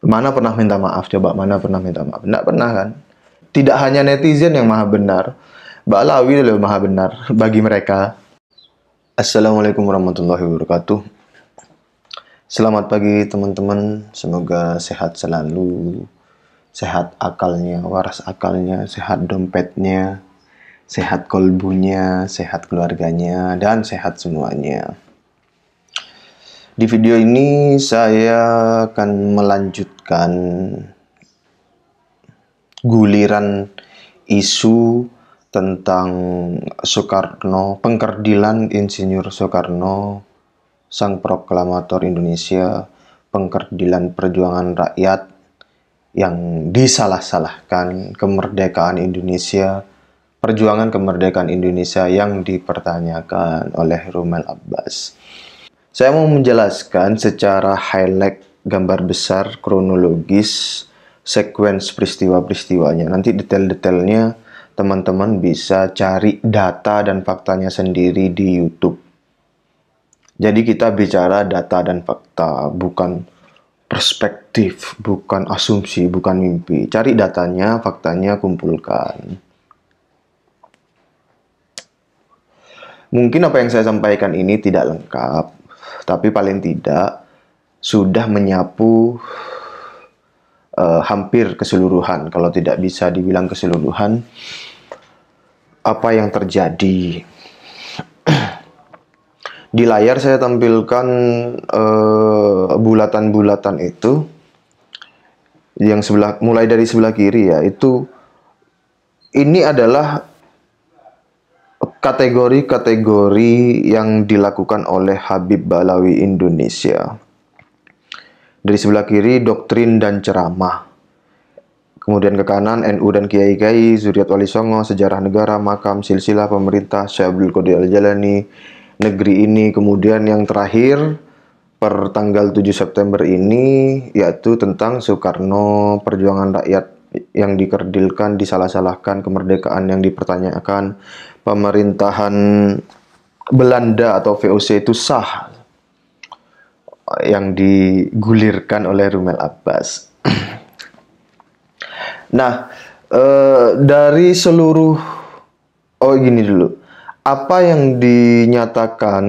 Mana pernah minta maaf? Coba, mana pernah minta maaf? Nggak pernah kan? Tidak hanya netizen yang maha benar, Mbak Lawi loh maha benar bagi mereka. Assalamualaikum warahmatullahi wabarakatuh. Selamat pagi teman-teman, semoga sehat selalu. Sehat akalnya, waras akalnya, sehat dompetnya, sehat kolbunya, sehat keluarganya, dan sehat semuanya. Di video ini saya akan melanjutkan guliran isu tentang Soekarno, pengkerdilan Insinyur Soekarno, sang proklamator Indonesia, pengkerdilan perjuangan rakyat yang disalah-salahkan, kemerdekaan Indonesia, perjuangan kemerdekaan Indonesia yang dipertanyakan oleh Rommel Abbas. Saya mau menjelaskan secara highlight, gambar besar, kronologis, sequence peristiwa-peristiwanya. Nanti detail-detailnya teman-teman bisa cari data dan faktanya sendiri di YouTube. Jadi kita bicara data dan fakta, bukan perspektif, bukan asumsi, bukan mimpi. Cari datanya, faktanya, kumpulkan. Mungkin apa yang saya sampaikan ini tidak lengkap, tapi paling tidak sudah menyapu hampir keseluruhan, kalau tidak bisa dibilang keseluruhan, apa yang terjadi. Di layar saya tampilkan bulatan-bulatan itu, yang mulai dari sebelah kiri ya, ini adalah kategori-kategori yang dilakukan oleh Habib Ba'alawi Indonesia. Dari sebelah kiri, doktrin dan ceramah. Kemudian ke kanan, NU dan Kiai-Kiai, Zuriat Wali Songo, sejarah negara, makam, silsilah pemerintah, Syekh Abdul Qadir Al-Jalani, negeri ini. Kemudian yang terakhir, per tanggal 7 September ini, yaitu tentang Soekarno, perjuangan rakyat yang dikerdilkan, disalah-salahkan, kemerdekaan yang dipertanyakan, pemerintahan Belanda atau VOC itu sah, yang digulirkan oleh Rommel Abbas. Nah, dari seluruh, gini dulu, apa yang dinyatakan,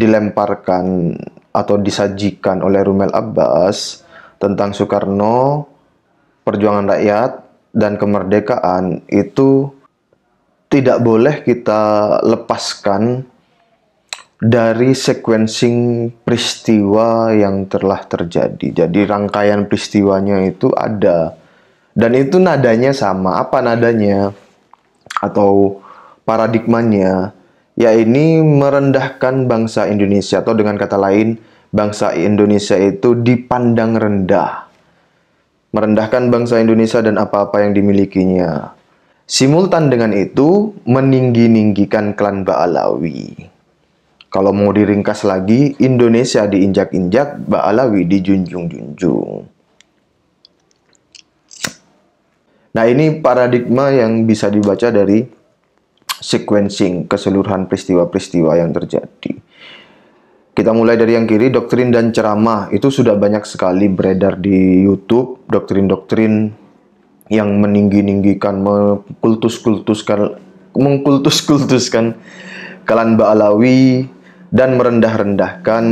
dilemparkan atau disajikan oleh Rommel Abbas tentang Soekarno, perjuangan rakyat, dan kemerdekaan itu tidak boleh kita lepaskan dari sequencing peristiwa yang telah terjadi. Jadi rangkaian peristiwanya itu ada, dan itu nadanya sama. Apa nadanya atau paradigmanya? Ya, ini merendahkan bangsa Indonesia, atau dengan kata lain, bangsa Indonesia itu dipandang rendah. Merendahkan bangsa Indonesia dan apa-apa yang dimilikinya. Simultan dengan itu, meninggi-ninggikan klan Ba'alawi. Kalau mau diringkas lagi, Indonesia diinjak-injak, Ba'alawi dijunjung-junjung. Nah, ini paradigma yang bisa dibaca dari sequencing keseluruhan peristiwa-peristiwa yang terjadi. Kita mulai dari yang kiri, doktrin dan ceramah. Itu sudah banyak sekali beredar di YouTube, doktrin-doktrin yang meninggi-ninggikan, mengkultus-kultuskan klan Ba'alawi, dan merendah-rendahkan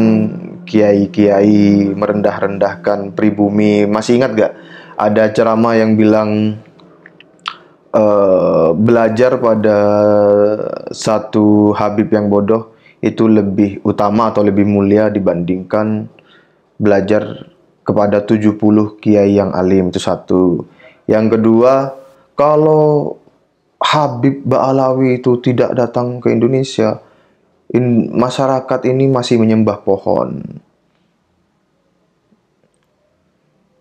kiai-kiai, merendah-rendahkan pribumi. Masih ingat gak? Ada ceramah yang bilang belajar pada satu Habib yang bodoh itu lebih utama atau lebih mulia dibandingkan belajar kepada 70 kiai yang alim. Itu satu. Yang kedua, kalau Habib Ba'alawi itu tidak datang ke Indonesia, masyarakat ini masih menyembah pohon.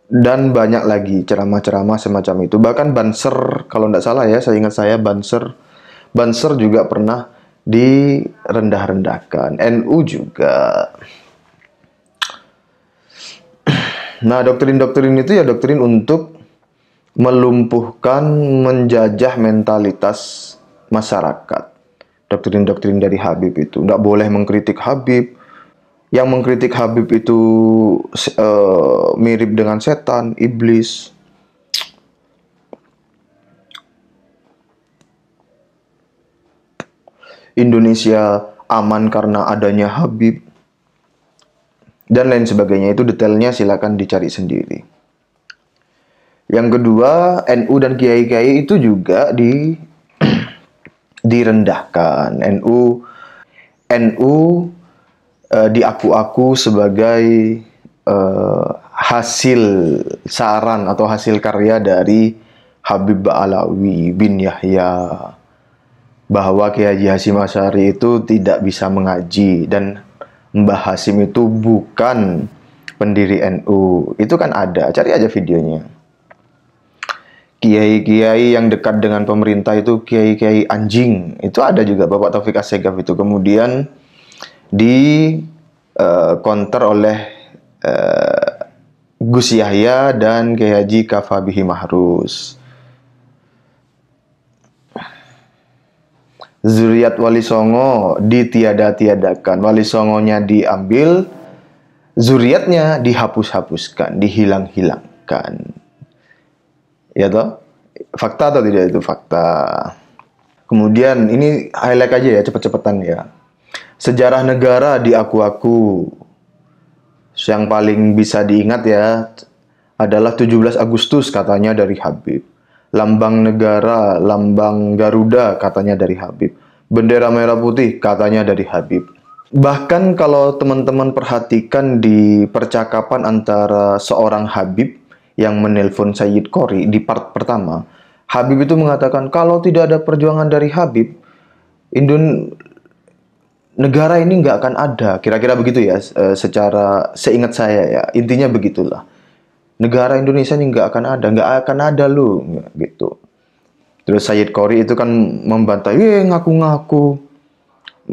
Dan banyak lagi ceramah-ceramah semacam itu. Bahkan Banser, kalau tidak salah ya, saya ingat saya Banser juga pernah direndah-rendahkan. NU juga. Nah, doktrin-doktrin itu ya doktrin untuk melumpuhkan, menjajah mentalitas masyarakat. Doktrin-doktrin dari Habib itu. Tidak boleh mengkritik Habib, Yang mengkritik Habib itu mirip dengan setan, iblis. Indonesia aman karena adanya Habib. Dan lain sebagainya. Itu detailnya silakan dicari sendiri. Yang kedua, NU dan kiai-kiai itu juga direndahkan. NU diaku-aku sebagai hasil saran atau hasil karya dari Habib Ba'alawi bin Yahya, bahwa Kiai Haji Hasyim Asy'ari itu tidak bisa mengaji dan Mbah Hasyim itu bukan pendiri NU. Itu kan ada, cari aja videonya. Kiai-kiai yang dekat dengan pemerintah itu kiai-kiai anjing. Itu ada juga Bapak Taufik Assegaf itu. Kemudian di counter oleh Gus Yahya dan Kiai Haji Kafabihi Mahrus. Zuriat Wali Songo ditiada-tiadakan. Wali Songonya diambil, zuriatnya dihapus-hapuskan, dihilang-hilangkan. Ya toh? Fakta atau tidak itu fakta. Kemudian ini highlight aja ya, cepet-cepetan ya. Sejarah negara diaku-aku. Yang paling bisa diingat ya adalah 17 Agustus katanya dari Habib. Lambang negara, lambang Garuda katanya dari Habib. Bendera merah putih katanya dari Habib. Bahkan kalau teman-teman perhatikan di percakapan antara seorang Habib yang menelpon Sayyid Qori di part pertama, Habib itu mengatakan kalau tidak ada perjuangan dari Habib, negara ini nggak akan ada. Kira-kira begitu ya, secara seingat saya ya. Intinya begitulah. Negara Indonesia ini nggak akan ada loh, gitu. Terus Sayyid Qori itu kan membantah, ngaku-ngaku.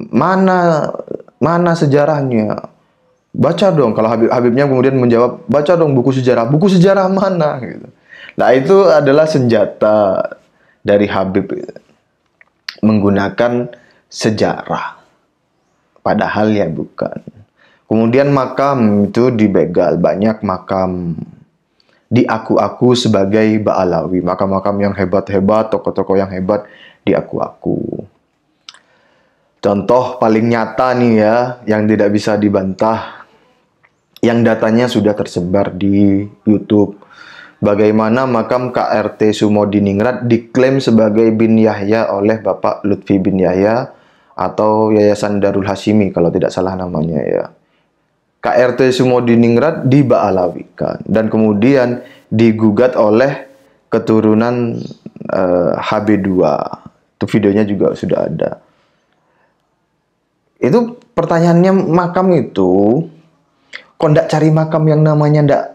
Mana sejarahnya? Baca dong. Kalau Habibnya kemudian menjawab, baca dong buku sejarah. Buku sejarah mana? Gitu. Nah itu adalah senjata dari Habib menggunakan sejarah, padahal ya bukan. Kemudian makam itu dibegal, banyak makam diaku-aku sebagai Ba'alawi, makam-makam yang hebat-hebat, tokoh-tokoh yang hebat diaku-aku. Contoh paling nyata nih ya, yang tidak bisa dibantah, yang datanya sudah tersebar di YouTube. Bagaimana makam KRT Sumodiningrat diklaim sebagai bin Yahya oleh Bapak Lutfi bin Yahya atau Yayasan Darul Hasyimi kalau tidak salah namanya ya. KRT Sumodiningrat diba'alawikan dan kemudian digugat oleh keturunan HB2. Itu videonya juga sudah ada. Itu pertanyaannya, makam itu kok ndak cari makam yang namanya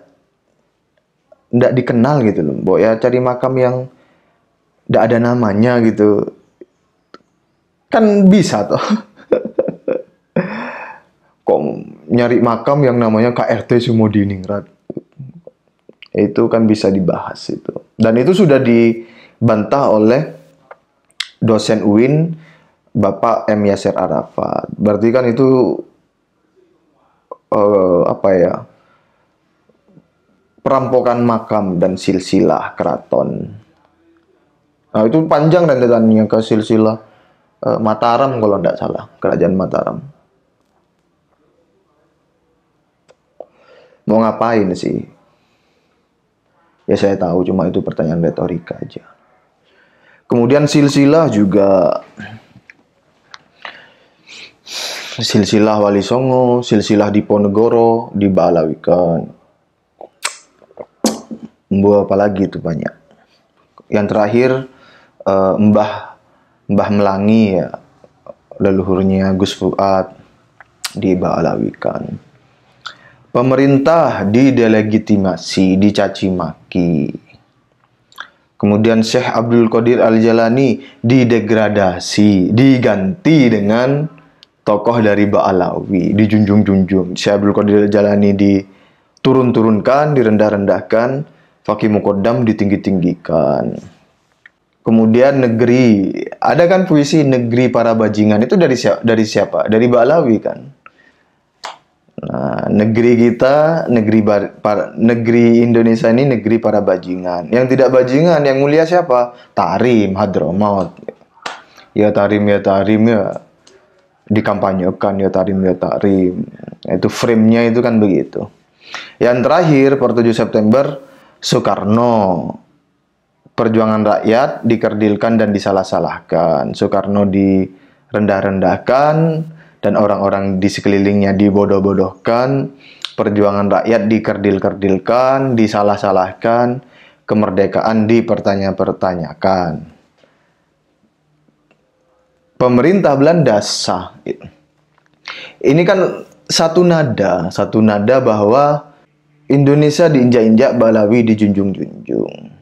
ndak dikenal gitu loh, Mbok ya, cari makam yang ndak ada namanya gitu. Kan bisa toh. Kok nyari makam yang namanya KRT Sumodiningrat. Itu kan bisa dibahas itu. Dan itu sudah dibantah oleh dosen UIN Bapak M. Yasir Arafat. Berarti kan itu perampokan makam dan silsilah keraton. Nah itu panjang rentetannya ke silsilah Mataram kalau tidak salah, kerajaan Mataram. Mau ngapain sih? Ya saya tahu, cuma itu pertanyaan retorika aja. Kemudian silsilah juga, silsilah Wali Songo, silsilah Diponegoro diba'alawikan. Mbah apalagi itu banyak. Yang terakhir Mbah Melangi ya, leluhurnya Gus Fuad diba'alawikan. Pemerintah didelegitimasi, dicaci maki. Kemudian Syekh Abdul Qadir Al-Jalani didegradasi, diganti dengan tokoh dari Ba'alawi, dijunjung-junjung. Syekh Abdul Qadir Al-Jalani diturun-turunkan, direndah-rendahkan, Fakih Muqaddam ditinggi-tinggikan. Kemudian negeri, ada kan puisi negeri para bajingan, itu dari siapa? Dari Ba'alawi kan. Nah, negeri kita, negeri Indonesia ini negeri para bajingan. Yang tidak bajingan, yang mulia siapa? Tarim, Hadramaut. Ya Tarim, ya Tarim, ya dikampanyekan, ya Tarim, ya Tarim. Itu frame-nya itu kan begitu. Yang terakhir, per 7 September, Soekarno. Perjuangan rakyat dikerdilkan dan disalah-salahkan. Soekarno direndah-rendahkan dan orang-orang di sekelilingnya dibodoh-bodohkan. Perjuangan rakyat dikerdil-kerdilkan, disalah-salahkan, kemerdekaan dipertanya-pertanyakan. Pemerintah Belanda sah. Ini kan satu nada bahwa Indonesia diinjak-injak, Balawi dijunjung-junjung.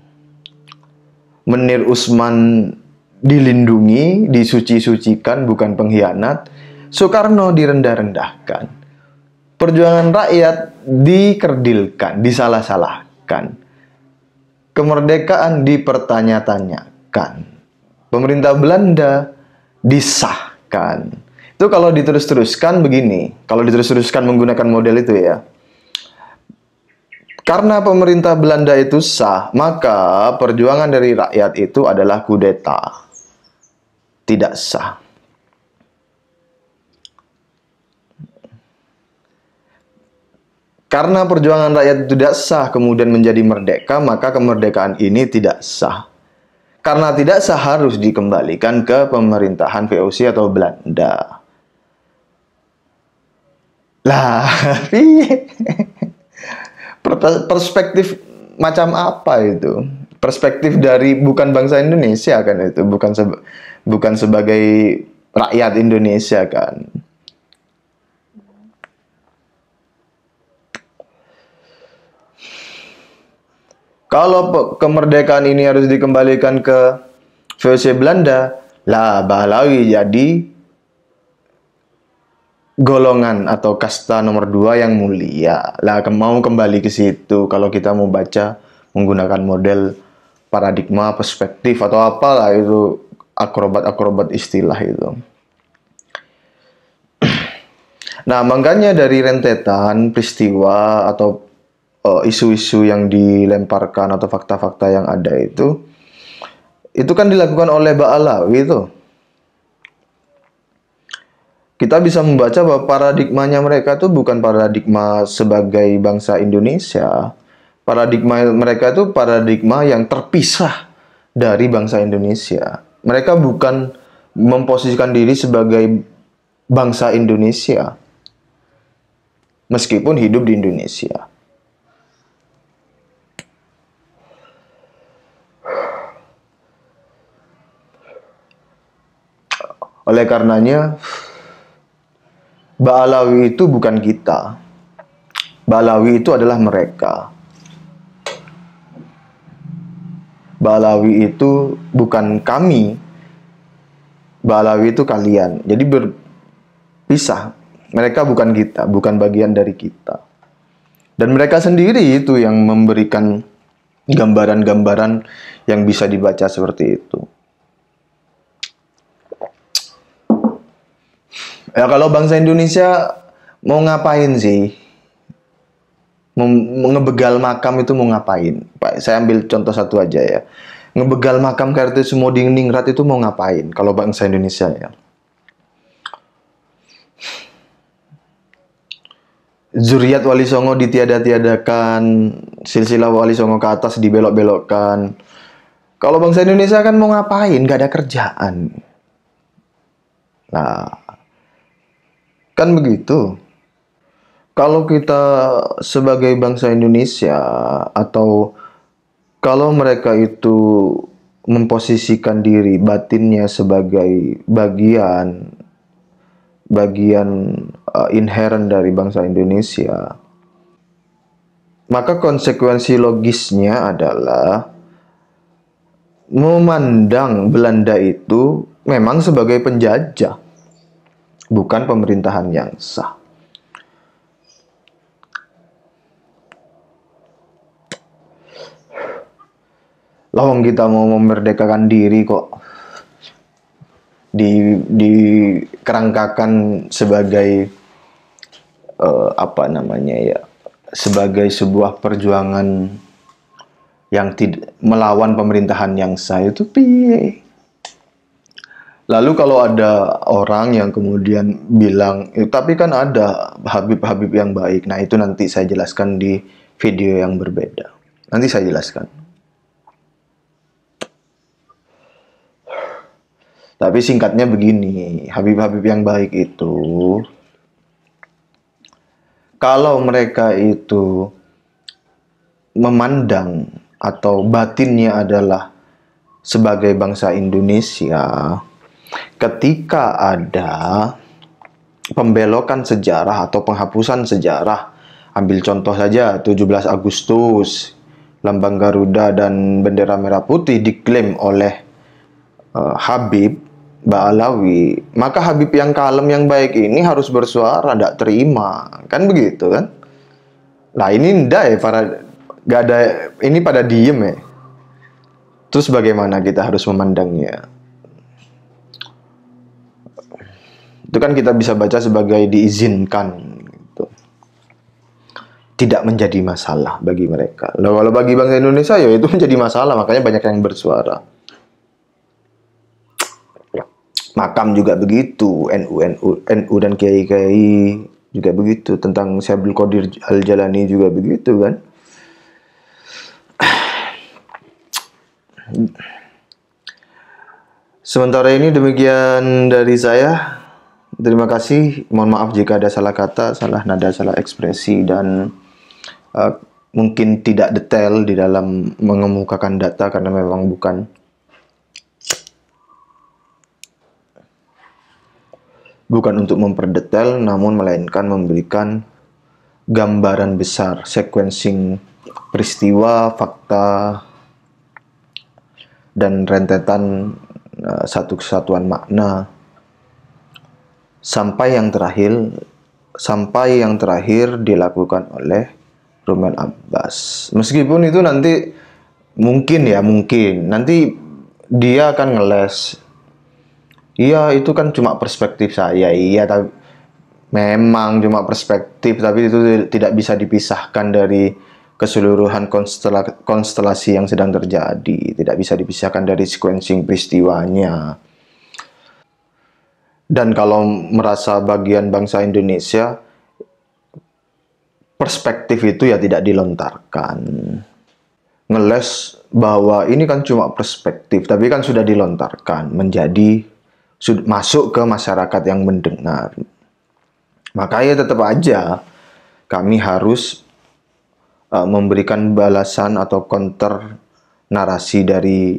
Menir Usman dilindungi, disuci-sucikan, bukan pengkhianat. Soekarno direndah-rendahkan. Perjuangan rakyat dikerdilkan, disalah-salahkan. Kemerdekaan dipertanya-tanyakan. Pemerintah Belanda disahkan. Itu kalau diterus-teruskan begini. Kalau diterus-teruskan menggunakan model itu ya. Karena pemerintah Belanda itu sah, maka perjuangan dari rakyat itu adalah kudeta. Tidak sah. Karena perjuangan rakyat itu tidak sah, kemudian menjadi merdeka, maka kemerdekaan ini tidak sah. Karena tidak sah, harus dikembalikan ke pemerintahan VOC atau Belanda. Lah, perspektif macam apa itu? Perspektif dari bukan bangsa Indonesia kan itu, bukan sebagai rakyat Indonesia kan. Kalau kemerdekaan ini harus dikembalikan ke VOC Belanda, lah Balawi jadi golongan atau kasta nomor 2 yang mulia. Lah mau kembali ke situ kalau kita mau baca menggunakan model paradigma, perspektif atau apalah itu, akrobat-akrobat istilah itu. Nah, makanya dari rentetan peristiwa atau isu-isu yang dilemparkan atau fakta-fakta yang ada itu kan dilakukan oleh Ba'alawi itu. Kita bisa membaca bahwa paradigmanya mereka itu bukan paradigma sebagai bangsa Indonesia. Paradigma mereka itu paradigma yang terpisah dari bangsa Indonesia. Mereka bukan memposisikan diri sebagai bangsa Indonesia, meskipun hidup di Indonesia. Oleh karenanya, Ba'alawi itu bukan kita. Ba'alawi itu adalah mereka. Ba'alawi itu bukan kami. Ba'alawi itu kalian. Jadi berpisah. Mereka bukan kita, bukan bagian dari kita. Dan mereka sendiri itu yang memberikan gambaran-gambaran yang bisa dibaca seperti itu. Ya kalau bangsa Indonesia mau ngapain sih? Ngebegal makam itu mau ngapain? Pak, saya ambil contoh satu aja ya. Ngebegal makam Kartosumodingrat itu mau ngapain kalau bangsa Indonesia ya? Zuriat Wali Songo ditiada-tiadakan, silsilah Wali Songo ke atas dibelok-belokkan. Kalau bangsa Indonesia kan mau ngapain? Gak ada kerjaan. Nah, kan begitu. Kalau kita sebagai bangsa Indonesia atau kalau mereka itu memposisikan diri batinnya sebagai bagian inherent dari bangsa Indonesia, maka konsekuensi logisnya adalah memandang Belanda itu memang sebagai penjajah, bukan pemerintahan yang sah. Lawang kita mau memerdekakan diri kok dikerangkakan sebagai apa namanya ya, sebagai sebuah perjuangan yang tidak melawan pemerintahan yang sah itu piye. Lalu kalau ada orang yang kemudian bilang, tapi kan ada Habib-Habib yang baik. Nah, itu nanti saya jelaskan di video yang berbeda. Nanti saya jelaskan. Tapi singkatnya begini, Habib-Habib yang baik itu, kalau mereka itu memandang atau batinnya adalah sebagai bangsa Indonesia, ketika ada pembelokan sejarah atau penghapusan sejarah, ambil contoh saja 17 Agustus, lambang Garuda dan bendera merah putih diklaim oleh Habib Ba'alawi, maka Habib yang kalem yang baik ini harus bersuara, tidak terima, kan begitu kan? Lah ini ndak ya, gak ada, ini pada diem ya. Terus bagaimana kita harus memandangnya? Itu kan kita bisa baca sebagai diizinkan gitu. Tidak menjadi masalah bagi mereka. Loh, kalau bagi bangsa Indonesia ya itu menjadi masalah, makanya banyak yang bersuara. Makam juga begitu, NU dan kiai-kiai juga begitu, tentang Syekh Abdul Qadir Al-Jalani juga begitu kan. Sementara ini demikian dari saya. Terima kasih. Mohon maaf jika ada salah kata, salah nada, salah ekspresi, dan mungkin tidak detail di dalam mengemukakan data karena memang bukan untuk memperdetail, namun melainkan memberikan gambaran besar, sequencing peristiwa, fakta, dan rentetan satu kesatuan makna sampai yang terakhir dilakukan oleh Romel Abbas. Meskipun itu nanti mungkin nanti dia akan ngeles. Iya, itu kan cuma perspektif saya. Iya, tapi memang cuma perspektif, tapi itu tidak bisa dipisahkan dari keseluruhan konstelasi yang sedang terjadi. Tidak bisa dipisahkan dari sequencing peristiwanya. Dan kalau merasa bagian bangsa Indonesia, perspektif itu ya tidak dilontarkan. Ngeles bahwa ini kan cuma perspektif, tapi kan sudah dilontarkan menjadi masuk ke masyarakat yang mendengar. Makanya tetap aja kami harus memberikan balasan atau counter narasi dari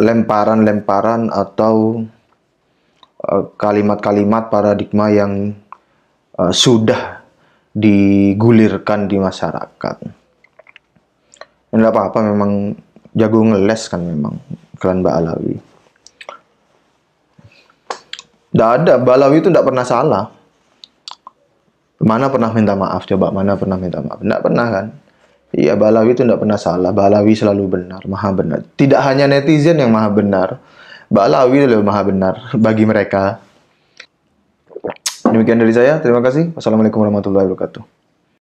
lemparan-lemparan atau kalimat-kalimat paradigma yang sudah digulirkan di masyarakat. Tidak apa-apa, memang jago ngeles kan memang klan Ba'alawi. Tidak ada, Ba'alawi itu tidak pernah salah. Mana pernah minta maaf? Coba, mana pernah minta maaf? Tidak pernah kan? Iya, Ba'alawi itu tidak pernah salah. Ba'alawi selalu benar, maha benar. Tidak hanya netizen yang maha benar, Ba'alawi itu maha benar bagi mereka. Demikian dari saya, terima kasih. Wassalamualaikum warahmatullahi wabarakatuh.